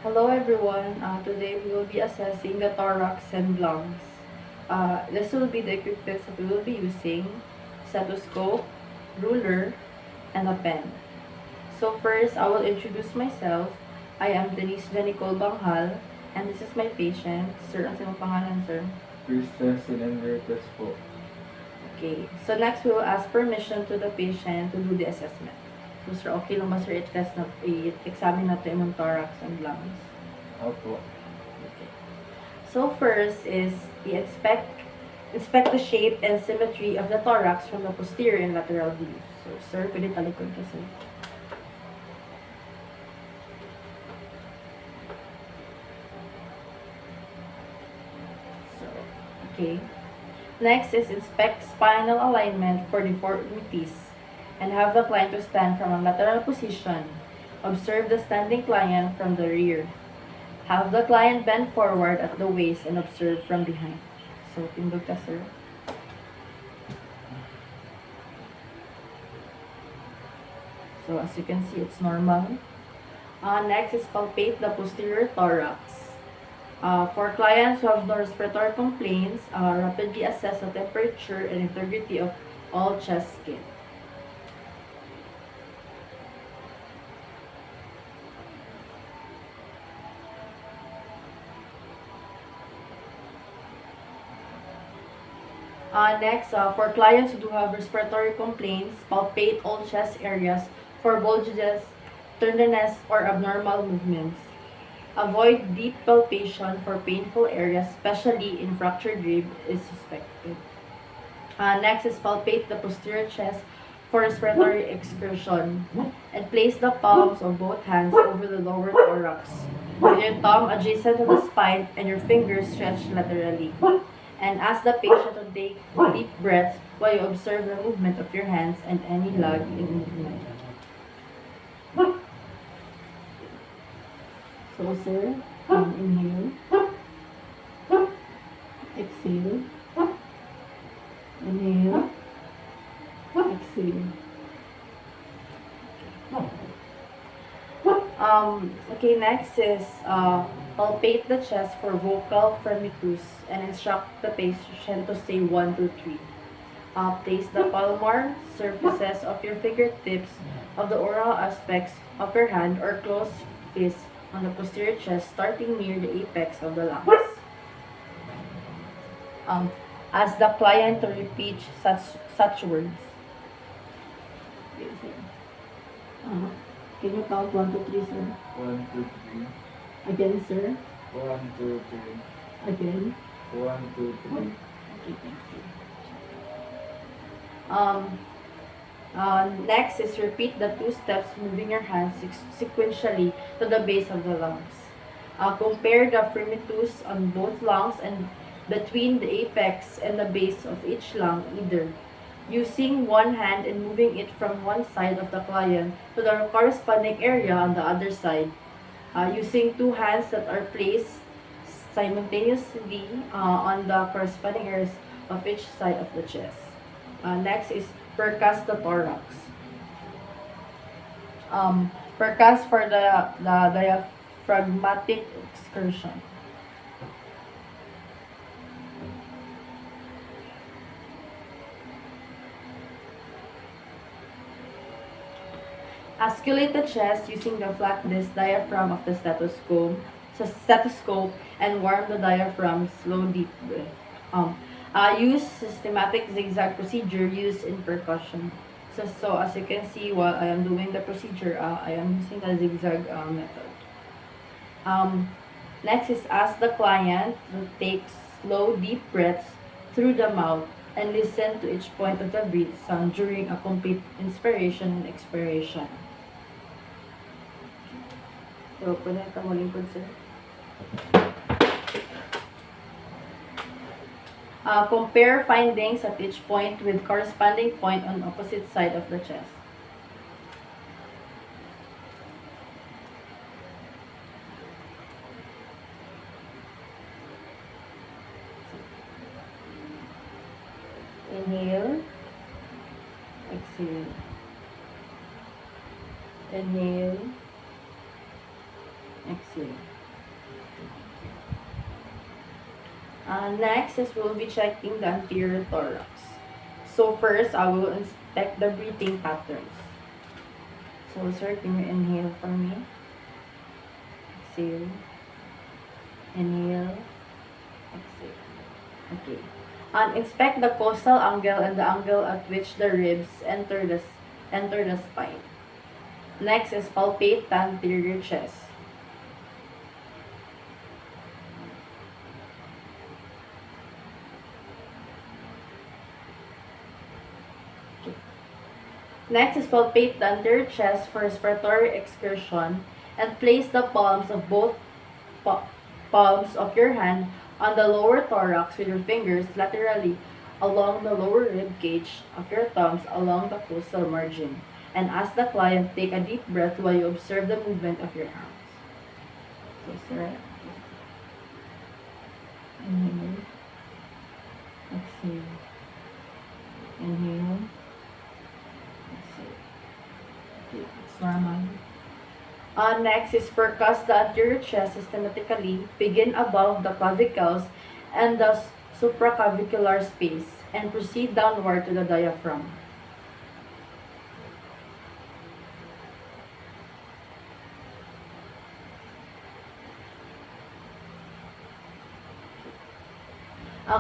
Hello everyone. Today we will be assessing the thorax and lungs. This will be the equipment that we will be using: stethoscope, ruler, and a pen. So first, I will introduce myself. I am Denise Janicol Banghal, and this is my patient. Sir, ang sino pangalan, sir? Christian Sinenrites po. Okay. So next, we will ask permission to the patient to do the assessment. So sir, okay lang ba sir i-test na, i-examine natin yung thorax and lungs? Opo. Okay. So first is inspect the shape and symmetry of the thorax from the posterior and lateral views. So sir, pwede talikod ka sir. So, okay. Next is inspect spinal alignment for deformities and have the client to stand from a lateral position. Observe the standing client from the rear. Have the client bend forward at the waist and observe from behind. So, tindog ka, sir. So, as you can see, it's normal. Next is palpate the posterior thorax. For clients who have no respiratory complaints, rapidly assess the temperature and integrity of all chest skin. Next, for clients who do have respiratory complaints, palpate all chest areas for bulges, tenderness, or abnormal movements. Avoid deep palpation for painful areas, especially in fractured rib is suspected. Next is palpate the posterior chest for respiratory excursion and place the palms of both hands over the lower thorax with your thumb adjacent to the spine and your fingers stretched laterally. And ask the patient to take deep breaths while you observe the movement of your hands and any lag in movement. So, sir, inhale, exhale, inhale, exhale. Okay, next is palpate the chest for vocal fremitus and instruct the patient to say 1, 2, 3. Place the palmar surfaces of your fingertips of the oral aspects of your hand or closed fist on the posterior chest starting near the apex of the lungs. Ask the client to repeat such words. Can you count 1, 2, 3, sir? 1, 2, 3. Again, sir. 1, 2, 3. Again. 1, 2, 3. Okay, thank you. Next is repeat the 2 steps moving your hands sequentially to the base of the lungs. Compare the fremitus on both lungs and between the apex and the base of each lung either using one hand and moving it from one side of the client to the corresponding area on the other side. Using 2 hands that are placed simultaneously on the corresponding areas of each side of the chest. Next is percuss the thorax. Percuss for the diaphragmatic excursion. Auscultate the chest using the flat disc diaphragm of the stethoscope and warm the diaphragm slow deep breath. Use systematic zigzag procedure used in percussion. So as you can see, while I am doing the procedure, I am using the zigzag method. Next is ask the client to take slow deep breaths through the mouth and listen to each point of the breath sound during a complete inspiration and expiration. So, pwede ka mo lingkod, sir. Compare findings at each point with corresponding point on opposite side of the chest. Inhale, exhale. Inhale, exhale. Next is we'll be checking the anterior thorax. So first, I will inspect the breathing patterns. So sir, can you inhale for me? Exhale. Inhale. Exhale. Okay. Inspect the costal angle and the angle at which the ribs enter the spine. Next is palpate the anterior chest. Okay. Next is palpate the anterior chest for respiratory excursion and place the palms of your hand on the lower thorax with your fingers laterally along the lower rib cage of your thumbs along the costal margin. And ask the client take a deep breath while you observe the movement of your arms. So, sir. Inhale. Exhale. Inhale. Exhale. Okay, it's normal. Next is percuss the anterior chest systematically. Begin above the clavicles and the supraclavicular space and proceed downward to the diaphragm.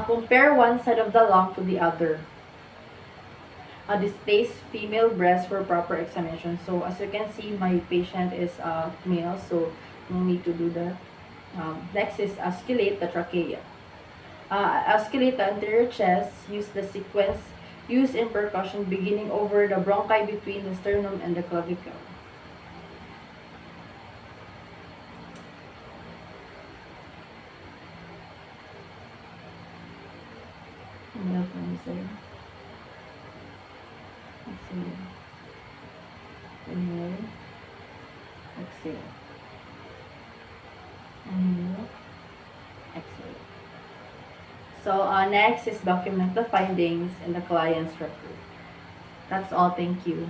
Compare one side of the lung to the other. Displace female breast for proper examination. So as you can see, my patient is male, so no need to do that. Next is auscultate the trachea. Auscultate the anterior chest. Use the sequence used in percussion, beginning over the bronchi between the sternum and the clavicle. Inhale from the side. Exhale. Inhale. Exhale. Inhale. Exhale. So next is document the findings in the client's record. That's all. Thank you.